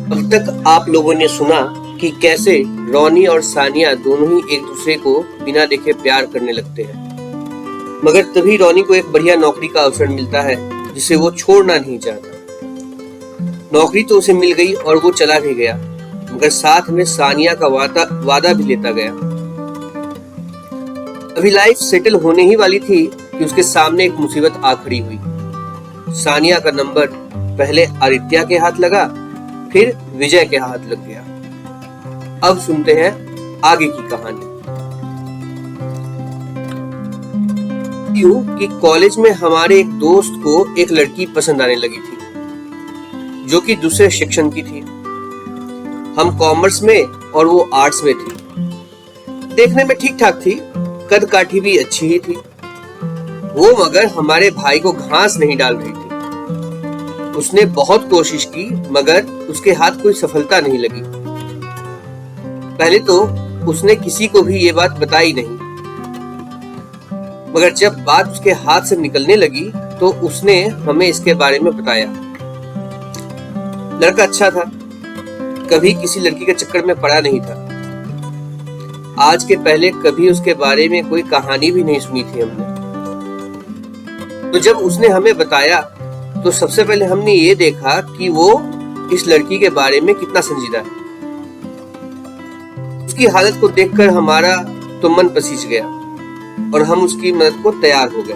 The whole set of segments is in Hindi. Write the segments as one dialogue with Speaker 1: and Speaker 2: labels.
Speaker 1: अब तक आप लोगों ने सुना कि कैसे रॉनी और सानिया दोनों ही एक दूसरे को बिना देखे प्यार करने लगते हैं। मगर तभी रॉनी को एक बढ़िया नौकरी का अवसर मिलता है जिसे वो छोड़ना नहीं चाहता। नौकरी तो उसे मिल गई और वो चला भी गया, मगर साथ में सानिया का वादा भी लेता गया। अभी लाइफ सेटल होने ही वाली थी कि उसके सामने एक मुसीबत आ खड़ी हुई। सानिया का नंबर पहले आदित्य के हाथ लगा, फिर विजय के हाथ लग गया। अब सुनते हैं आगे की कहानी। यूं कि कॉलेज में हमारे एक दोस्त को एक लड़की पसंद आने लगी थी, जो कि दूसरे सेक्शन की थी। हम कॉमर्स में और वो आर्ट्स में थी। देखने में ठीक ठाक थी, कद काठी भी अच्छी ही थी। वो मगर हमारे भाई को घास नहीं डाल रही थी। उसने बहुत कोशिश की, मगर उसके हाथ कोई सफलता नहीं लगी। पहले तो उसने किसी को भी ये बात बताई नहीं, मगर जब बात उसके हाथ से निकलने लगी तो उसने हमें इसके बारे में बताया। लड़का अच्छा था, कभी किसी लड़की के चक्कर में पड़ा नहीं था। आज के पहले कभी उसके बारे में कोई कहानी भी नहीं सुनी थी हमने। तो जब उसने हमें बताया तो सबसे पहले हमने ये देखा कि वो इस लड़की के बारे में कितना संजीदा है। उसकी हालत को देखकर हमारा तो मन पसीज गया और हम उसकी मदद को तैयार हो गए।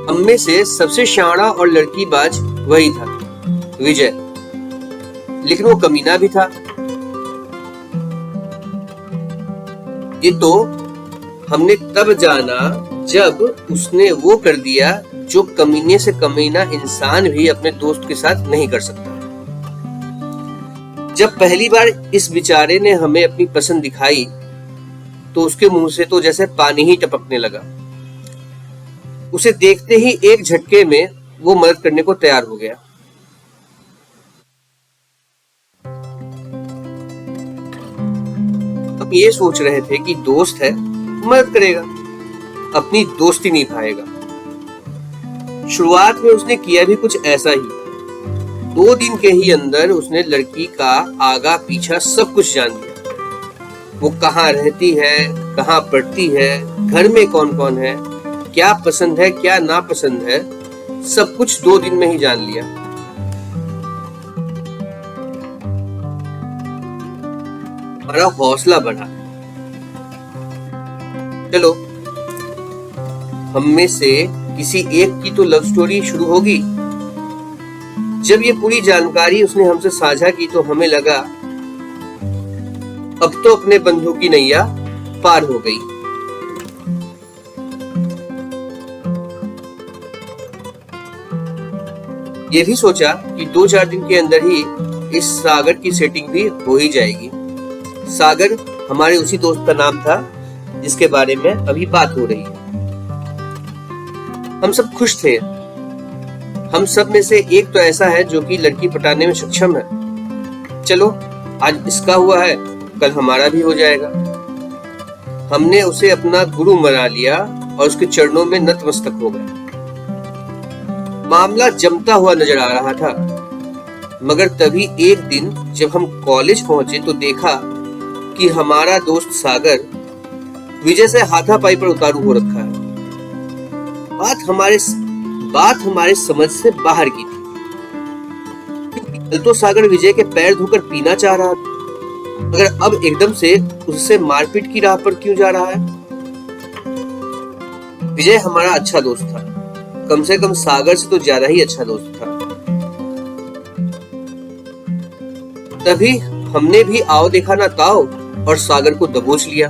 Speaker 1: हम में से सबसे शाना और लड़कीबाज वही था, विजय। लेकिन वो कमीना भी था। ये तो हमने तब जाना जब उसने वो कर दिया जो कमीने से कमीना इंसान भी अपने दोस्त के साथ नहीं कर सकता। जब पहली बार इस बेचारे ने हमें अपनी पसंद दिखाई तो उसके मुंह से तो जैसे पानी ही टपकने लगा। उसे देखते ही एक झटके में वो मदद करने को तैयार हो गया। हम ये सोच रहे थे कि दोस्त है, मदद करेगा, अपनी दोस्ती निभाएगा। शुरुआत में उसने किया भी कुछ ऐसा ही। 2 दिन के ही अंदर उसने लड़की का आगा पीछा सब कुछ जान लिया। वो कहाँ रहती है, कहाँ पढ़ती है, घर में कौन कौन है, क्या पसंद है क्या नापसंद है, सब कुछ 2 दिन में ही जान लिया। हमारा हौसला बढ़ा। चलो, हम में से किसी एक की तो लव स्टोरी शुरू होगी। जब ये पूरी जानकारी उसने हमसे साझा की तो हमें लगा अब तो अपने बंधु की नैया पार हो गई। ये भी सोचा कि 2-4 दिन के अंदर ही इस सागर की सेटिंग भी हो ही जाएगी। सागर हमारे उसी दोस्त का नाम था जिसके बारे में अभी बात हो रही है। हम सब खुश थे। हम सब में से एक तो ऐसा है जो कि लड़की पटाने में सक्षम है। चलो, आज इसका हुआ है, कल हमारा भी हो जाएगा। हमने उसे अपना गुरु बना लिया और उसके चरणों में नतमस्तक हो गए। मामला जमता हुआ नजर आ रहा था, मगर तभी एक दिन जब हम कॉलेज पहुंचे तो देखा कि हमारा दोस्त सागर विजय से हाथापाई पर उतारू हो रखा है। बात हमारे समझ से बाहर की थी। कल तो सागर विजय के पैर धोकर पीना चाह रहा था, मगर अब एकदम से उससे मारपीट की राह पर क्यों जा रहा है? विजय हमारा अच्छा दोस्त था, कम से कम सागर से तो ज्यादा ही अच्छा दोस्त था। तभी हमने भी आओ देखा ना ताओ और सागर को दबोच लिया।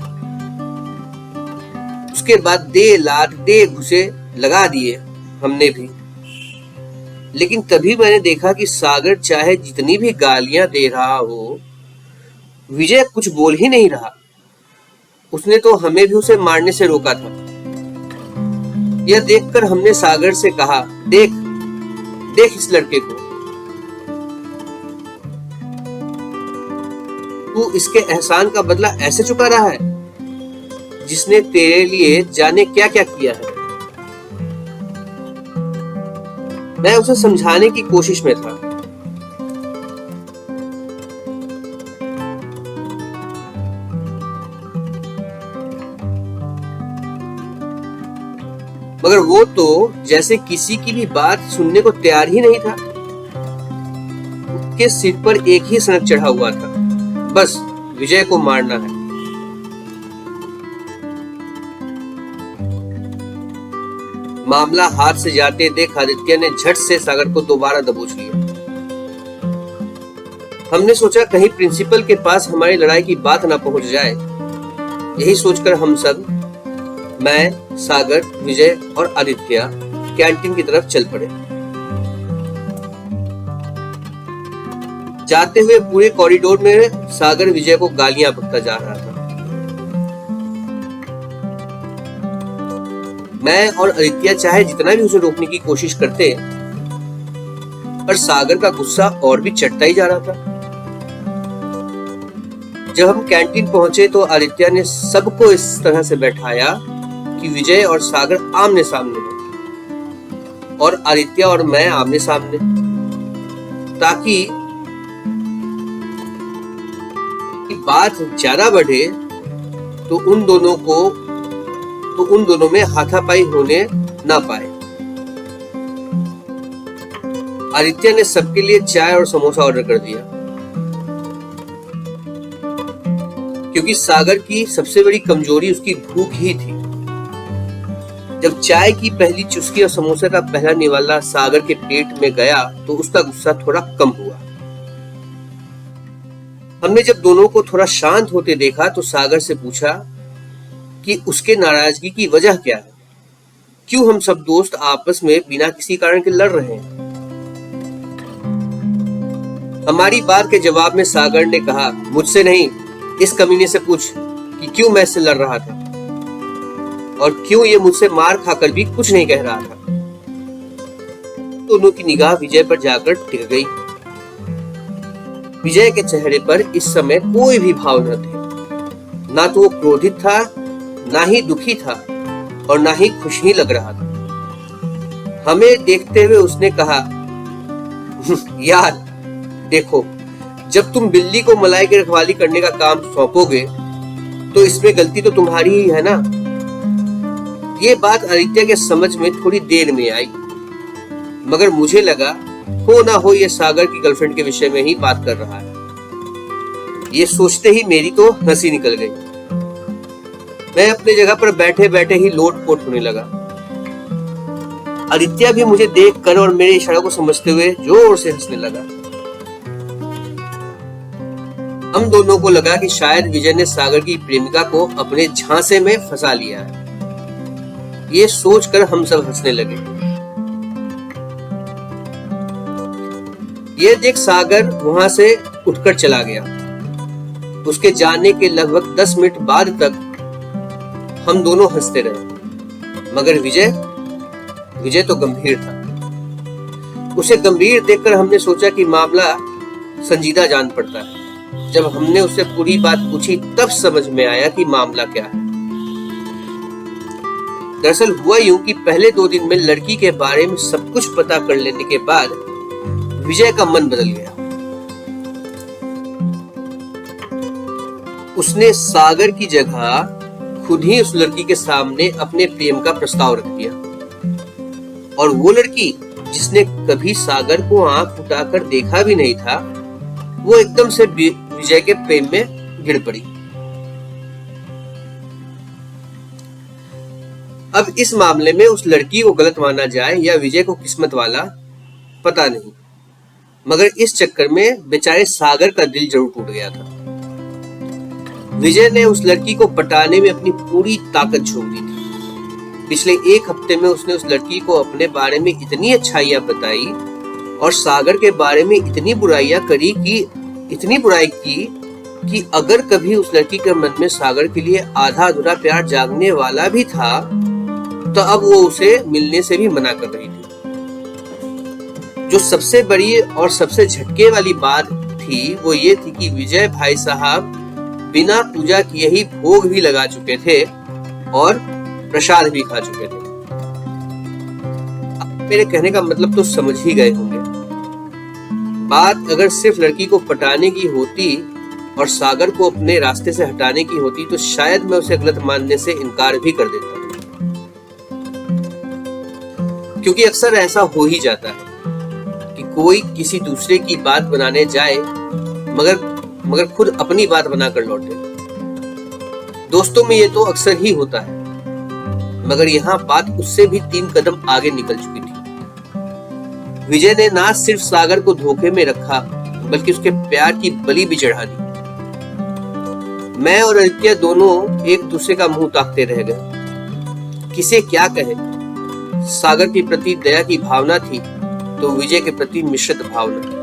Speaker 1: उसके बाद दे लात दे घुसे लगा दिए हमने भी। लेकिन तभी मैंने देखा कि सागर चाहे जितनी भी गालियां दे रहा हो, विजय कुछ बोल ही नहीं रहा। उसने तो हमें भी उसे मारने से रोका था। यह देखकर हमने सागर से कहा, देख देख इस लड़के को, तू इसके एहसान का बदला ऐसे चुका रहा है जिसने तेरे लिए जाने क्या क्या किया है। मैं उसे समझाने की कोशिश में था, मगर वो तो जैसे किसी की भी बात सुनने को तैयार ही नहीं था। उसके सिर पर एक ही सनक चढ़ा हुआ था, बस विजय को मारना है। मामला हाथ से जाते देख आदित्य ने झट से सागर को दोबारा दबोच लिया। हमने सोचा कहीं प्रिंसिपल के पास हमारी लड़ाई की बात ना पहुंच जाए। यही सोचकर हम सब, मैं, सागर, विजय और आदित्य कैंटीन की तरफ चल पड़े। जाते हुए पूरे कॉरिडोर में सागर विजय को गालियां बकता जा रहा था। मैं और आदित्य चाहे जितना भी उसे रोकने की कोशिश करते, पर सागर का गुस्सा और भी चढ़ता ही जा रहा था। जब हम कैंटीन पहुंचे तो आदित्य ने सबको इस तरह से बैठाया कि विजय और सागर आमने सामने हो और आदित्य और मैं आमने सामने, ताकि बात ज्यादा बढ़े तो उन दोनों में हाथापाई होने ना पाए। आदित्य ने सबके लिए चाय और समोसा ऑर्डर कर दिया, क्योंकि सागर की सबसे बड़ी कमजोरी उसकी भूख ही थी। जब चाय की पहली चुस्की और समोसे का पहला निवाला सागर के पेट में गया तो उसका गुस्सा थोड़ा कम हुआ। हमने जब दोनों को थोड़ा शांत होते देखा तो सागर से पूछा कि उसके नाराजगी की वजह क्या है, क्यों हम सब दोस्त आपस में बिना किसी कारण के लड़ रहे हैं। हमारी बात के जवाब में सागर ने कहा, मुझसे नहीं, इस कमीने से पूछ कि क्यों मैं इससे लड़ रहा था और क्यों ये मुझसे मार खाकर भी कुछ नहीं कह रहा था। दोनों की निगाह विजय पर जाकर टिक गई। विजय के चेहरे पर इस समय कोई भी भाव न थे। ना तो वो क्रोधित था, ना ही दुखी था और ना ही खुश ही लग रहा था। हमें देखते हुए उसने कहा, यार देखो, जब तुम बिल्ली को मलाई की रखवाली करने का काम सौंपोगे तो इसमें गलती तो तुम्हारी ही है ना। ये बात आदित्य के समझ में थोड़ी देर में आई, मगर मुझे लगा हो ना हो ये सागर की गर्लफ्रेंड के विषय में ही बात कर रहा है। ये सोचते ही मेरी तो हंसी निकल गई। मैं अपने जगह पर बैठे बैठे ही लोटपोट होने लगा। आदित्य भी मुझे देखकर और मेरे इशारों को समझते हुए जोर से हंसने लगा। हम दोनों को लगा कि शायद विजय ने सागर की प्रेमिका को अपने झांसे में फंसा लिया है। ये सोचकर हम सब हंसने लगे। ये देख सागर वहां से उठकर चला गया। उसके जाने के लगभग 10 मिनट बाद तक हम दोनों हंसते रहे, मगर विजय तो गंभीर था। उसे गंभीर देखकर हमने सोचा कि मामला संजीदा जान पड़ता है। जब हमने उससे पूरी बात पूछी तब समझ में आया कि मामला क्या है। दरअसल हुआ यूं कि पहले 2 दिन में लड़की के बारे में सब कुछ पता कर लेने के बाद विजय का मन बदल गया। उसने सागर की जगह खुद ही उस लड़की के सामने अपने प्रेम का प्रस्ताव रख दिया, और वो लड़की जिसने कभी सागर को आंख उठाकर देखा भी नहीं था, वो एकदम से विजय के प्रेम में गिर पड़ी। अब इस मामले में उस लड़की को गलत माना जाए या विजय को किस्मत वाला, पता नहीं, मगर इस चक्कर में बेचारे सागर का दिल जरूर टूट गया था। विजय ने उस लड़की को पटाने में अपनी पूरी ताकत झोंक दी थी। पिछले 1 हफ्ते में उसने उस लड़की को अपने बारे में इतनी अच्छाइयां बताई और सागर के बारे में इतनी बुराई की कि अगर कभी उस लड़की के मन में सागर के लिए आधा अधूरा प्यार जागने वाला भी था तो अब वो उसे मिलने से भी मना कर रही थी। जो सबसे बड़ी और सबसे झटके वाली बात थी वो ये थी कि विजय भाई साहब बिना पूजा किए ही भोग भी लगा चुके थे और प्रसाद भी खा चुके थे। मेरे कहने का मतलब तो समझ ही गए होंगे। बात अगर सिर्फ लड़की को पटाने की होती और सागर को अपने रास्ते से हटाने की होती तो शायद मैं उसे गलत मानने से इनकार भी कर देता, क्योंकि अक्सर ऐसा हो ही जाता है कि कोई किसी दूसरे की बात बनाने जाए मगर खुद अपनी बात बनाकर लौटे। दोस्तों में ये तो अक्सर ही होता है, मगर यहाँ बात उससे भी 3 कदम आगे निकल चुकी थी। विजय ने ना सिर्फ सागर को धोखे में रखा बल्कि उसके प्यार की बलि भी चढ़ा दी। मैं और आदित्य दोनों एक दूसरे का मुंह ताकते रह गए। किसे क्या कहे, सागर के प्रति दया की भावना थी तो विजय के प्रति मिश्रित भावना।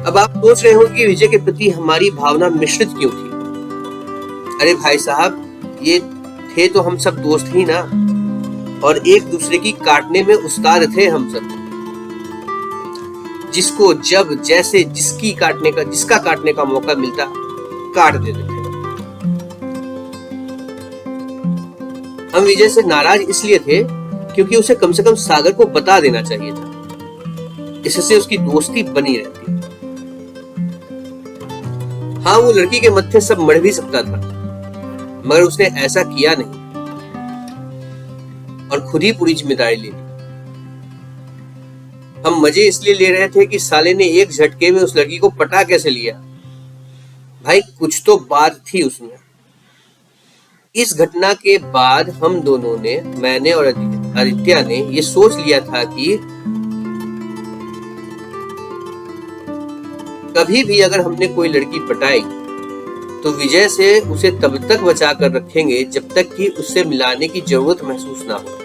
Speaker 1: अब आप सोच रहे हो कि विजय के प्रति हमारी भावना मिश्रित क्यों थी? अरे भाई साहब, ये थे तो हम सब दोस्त ही ना, और एक दूसरे की काटने में उस्ताद थे हम सब। जिसको जब जैसे जिसका काटने का मौका मिलता काट देते थे। हम विजय से नाराज इसलिए थे क्योंकि उसे कम से कम सागर को बता देना चाहिए था, इससे उसकी दोस्ती बनी रहती। हाँ, वो लड़की के मत्थे सब मढ़ भी सकता था, मगर उसने ऐसा किया नहीं और खुद ही पूरी जिम्मेदारी ले ली। हम मजे इसलिए ले रहे थे कि साले ने एक झटके में उस लड़की को पटा कैसे लिया। भाई कुछ तो बात थी उसमें। इस घटना के बाद हम दोनों ने, मैंने और आदित्य ने, ये सोच लिया था कि कभी भी अगर हमने कोई लड़की पटाई तो विजय से उसे तब तक बचा कर रखेंगे जब तक कि उससे मिलाने की जरूरत महसूस ना हो।